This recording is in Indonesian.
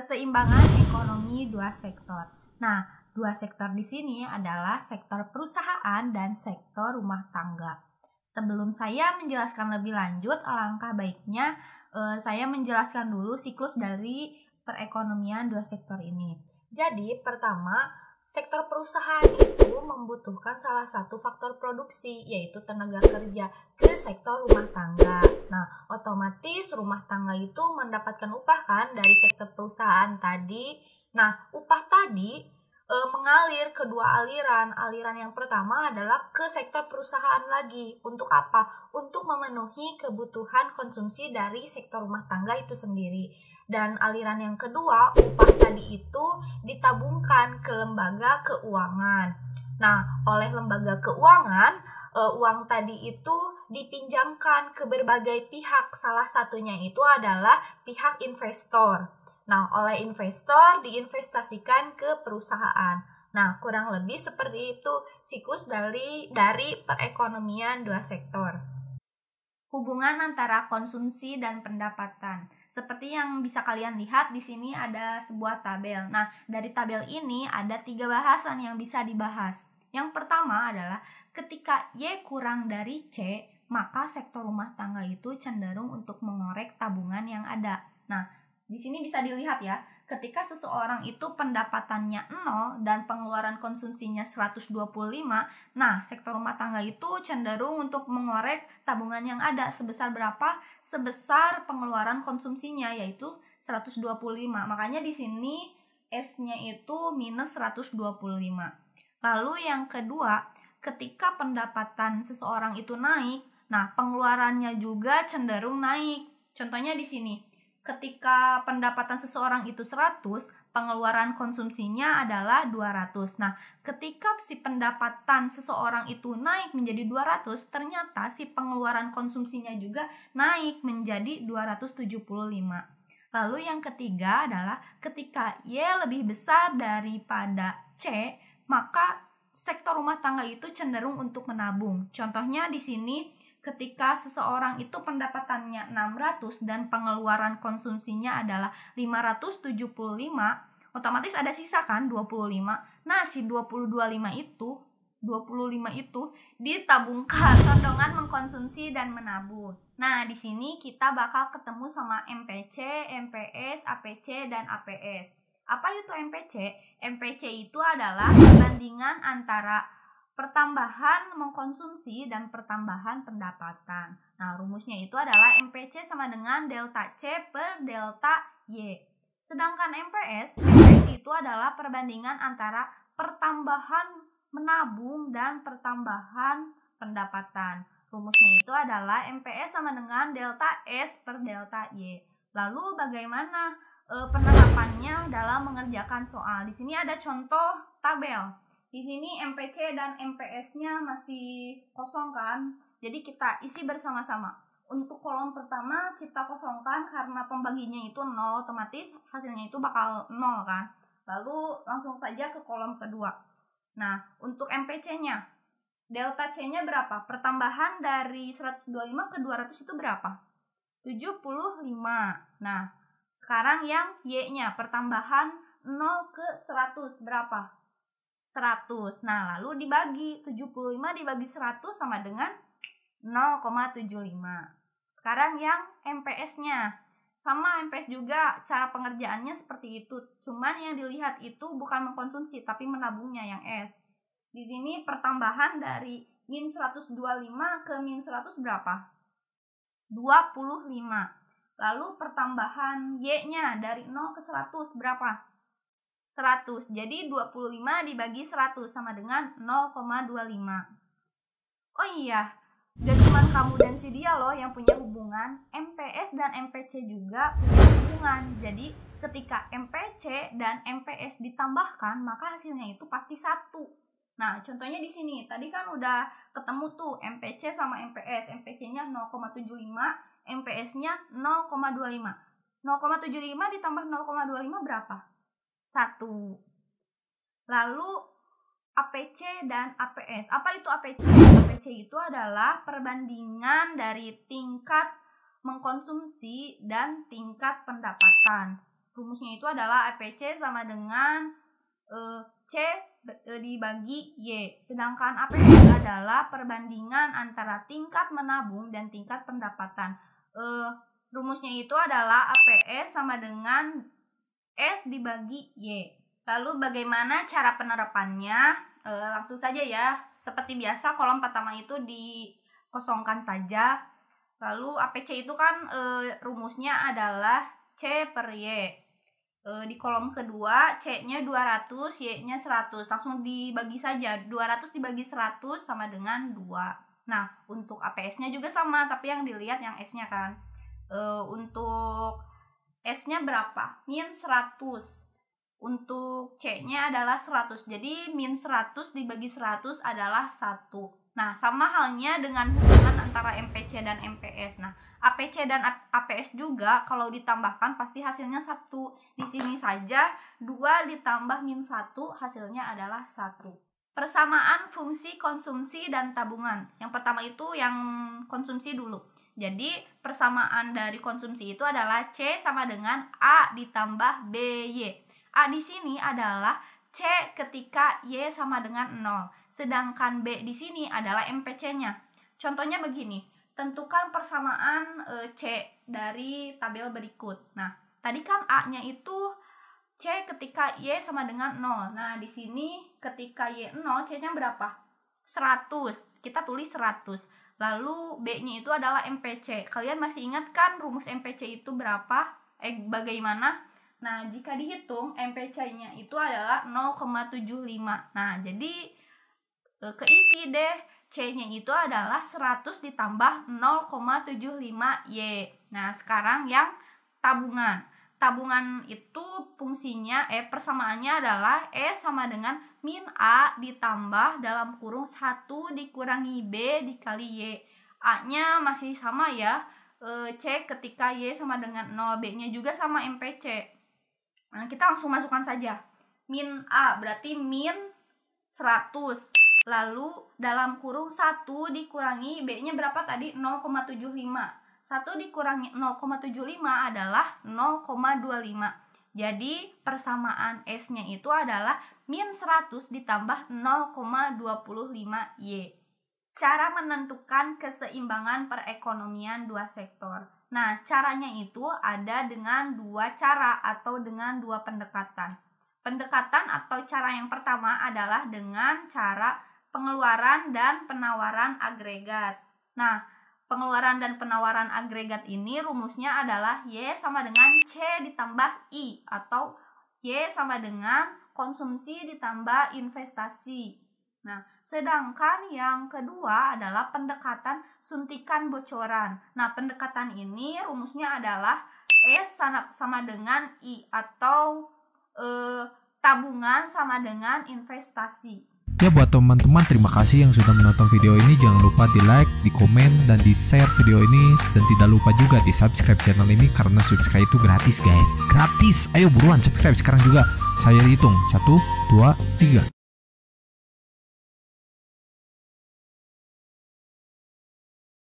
keseimbangan ekonomi dua sektor. Nah, dua sektor di sini adalah sektor perusahaan dan sektor rumah tangga. Sebelum saya menjelaskan lebih lanjut, alangkah baiknya saya menjelaskan dulu siklus dari perekonomian dua sektor ini. Jadi, pertama, sektor perusahaan itu membutuhkan salah satu faktor produksi, yaitu tenaga kerja, ke sektor rumah tangga. Nah, otomatis rumah tangga itu mendapatkan upah kan dari sektor perusahaan tadi. Nah, upah tadi mengalir ke dua aliran. Aliran yang pertama adalah ke sektor perusahaan lagi. Untuk apa? Untuk memenuhi kebutuhan konsumsi dari sektor rumah tangga itu sendiri. Dan aliran yang kedua, upah tadi itu ditabungkan ke lembaga keuangan. Nah, oleh lembaga keuangan, uang tadi itu dipinjamkan ke berbagai pihak. Salah satunya itu adalah pihak investor. Nah, oleh investor diinvestasikan ke perusahaan. Nah, kurang lebih seperti itu siklus dari perekonomian dua sektor. Hubungan antara konsumsi dan pendapatan. Seperti yang bisa kalian lihat di sini ada sebuah tabel. Nah, dari tabel ini ada 3 bahasan yang bisa dibahas. Yang pertama adalah ketika Y kurang dari C, maka sektor rumah tangga itu cenderung untuk mengorek tabungan yang ada. Nah, di sini bisa dilihat ya, ketika seseorang itu pendapatannya 0 dan pengeluaran konsumsinya 125, nah sektor rumah tangga itu cenderung untuk mengorek tabungan yang ada sebesar berapa? Sebesar pengeluaran konsumsinya, yaitu 125. Makanya di sini S-nya itu minus 125. Lalu yang kedua, ketika pendapatan seseorang itu naik, nah pengeluarannya juga cenderung naik. Contohnya di sini. Ketika pendapatan seseorang itu 100, pengeluaran konsumsinya adalah 200. Nah, ketika si pendapatan seseorang itu naik menjadi 200, ternyata si pengeluaran konsumsinya juga naik menjadi 275. Lalu yang ketiga adalah ketika Y lebih besar daripada C, maka sektor rumah tangga itu cenderung untuk menabung. Contohnya di sini, ketika seseorang itu pendapatannya 600 dan pengeluaran konsumsinya adalah 575, otomatis ada sisa kan 25. Nah, si 25 itu ditabungkan dengan mengkonsumsi dan menabung. Nah, di sini kita bakal ketemu sama MPC, MPS, APC, dan APS. Apa itu MPC? MPC itu adalah perbandingan antara pertambahan mengkonsumsi dan pertambahan pendapatan. Nah, rumusnya itu adalah MPC sama dengan delta C per delta Y. Sedangkan MPS itu adalah perbandingan antara pertambahan menabung dan pertambahan pendapatan. Rumusnya itu adalah MPS sama dengan delta S per delta Y. Lalu bagaimana penerapannya dalam mengerjakan soal? Di sini ada contoh tabel. Di sini MPC dan MPS-nya masih kosong kan? Jadi kita isi bersama-sama. Untuk kolom pertama kita kosongkan karena pembaginya itu 0, otomatis hasilnya itu bakal 0 kan? Lalu langsung saja ke kolom kedua. Nah, untuk MPC-nya, delta C-nya berapa? Pertambahan dari 125 ke 200 itu berapa? 75. Nah, sekarang yang Y-nya, pertambahan 0 ke 100 berapa? 100. Nah, lalu dibagi 75 dibagi 100 sama dengan 0,75. Sekarang yang MPS-nya. Sama MPS juga cara pengerjaannya seperti itu. Cuman yang dilihat itu bukan mengkonsumsi tapi menabungnya yang S. Di sini pertambahan dari min 125 ke min 100 berapa? 25. Lalu pertambahan Y-nya dari 0 ke 100 berapa? 100. Jadi 25 dibagi 100 sama dengan 0,25. Oh iya, gak cuma kamu dan si dia loh yang punya hubungan, MPS dan MPC juga punya hubungan. Jadi ketika MPC dan MPS ditambahkan, maka hasilnya itu pasti 1. Nah, contohnya di sini. Tadi kan udah ketemu tuh MPC sama MPS. MPC-nya 0,75, MPS-nya 0,25. 0,75 ditambah 0,25 berapa? 1. Lalu APC dan APS. Apa itu APC? APC itu adalah perbandingan dari tingkat mengkonsumsi dan tingkat pendapatan. rumusnya itu adalah APC sama dengan C dibagi Y. Sedangkan APS adalah perbandingan antara tingkat menabung dan tingkat pendapatan. Rumusnya itu adalah APS sama dengan S dibagi Y. Lalu bagaimana cara penerapannya? Langsung saja ya. Seperti biasa kolom pertama itu dikosongkan saja. Lalu APC itu kan rumusnya adalah C per Y. Di kolom kedua C-nya 200, Y-nya 100. Langsung dibagi saja. 200 dibagi 100 sama dengan 2. Nah, untuk APS-nya juga sama, tapi yang dilihat yang S-nya kan. Untuk S-nya berapa? Min 100. Untuk C-nya adalah 100. Jadi min 100 dibagi 100 adalah 1. Nah, sama halnya dengan hubungan antara MPC dan MPS. Nah, APC dan APS juga kalau ditambahkan pasti hasilnya 1. Di sini saja 2 ditambah min 1 hasilnya adalah 1. Persamaan fungsi konsumsi dan tabungan. Yang pertama itu yang konsumsi dulu. Jadi, persamaan dari konsumsi itu adalah C sama dengan A ditambah BY. A di sini adalah C ketika Y sama dengan 0. Sedangkan B di sini adalah MPC-nya. Contohnya begini. Tentukan persamaan C dari tabel berikut. Nah, tadi kan A-nya itu C ketika Y sama dengan 0. Nah, di sini ketika Y 0, C-nya berapa? 100. Kita tulis 100. Lalu B-nya itu adalah MPC. Kalian masih ingat kan rumus MPC itu berapa? Bagaimana? Nah, jika dihitung MPC-nya itu adalah 0,75. Nah, jadi keisi deh C-nya itu adalah 100 ditambah 0,75Y. Nah, sekarang yang tabungan. Tabungan itu fungsinya persamaannya adalah E sama dengan min A ditambah dalam kurung 1 dikurangi B dikali Y. A-nya masih sama ya. C ketika Y sama dengan 0, B-nya juga sama MPC. Nah, kita langsung masukkan saja. Min A berarti min 100. Lalu dalam kurung 1 dikurangi B-nya berapa tadi? 0,75. 1 dikurangi 0,75 adalah 0,25. Jadi persamaan S-nya itu adalah min 100 ditambah 0,25Y. Cara menentukan keseimbangan perekonomian dua sektor. Nah, caranya itu ada dengan 2 cara atau dengan 2 pendekatan. Pendekatan atau cara yang pertama adalah dengan cara pengeluaran dan penawaran agregat. Nah, pengeluaran dan penawaran agregat ini rumusnya adalah Y sama dengan C ditambah I atau Y sama dengan konsumsi ditambah investasi. Nah, sedangkan yang kedua adalah pendekatan suntikan bocoran. Nah, pendekatan ini rumusnya adalah S sama dengan I atau tabungan sama dengan investasi. Ya, buat teman-teman terima kasih yang sudah menonton video ini. Jangan lupa di like, di komen, dan di share video ini. Dan tidak lupa juga di subscribe channel ini karena subscribe itu gratis guys. Gratis, ayo buruan subscribe sekarang juga. Saya hitung 1, 2, 3.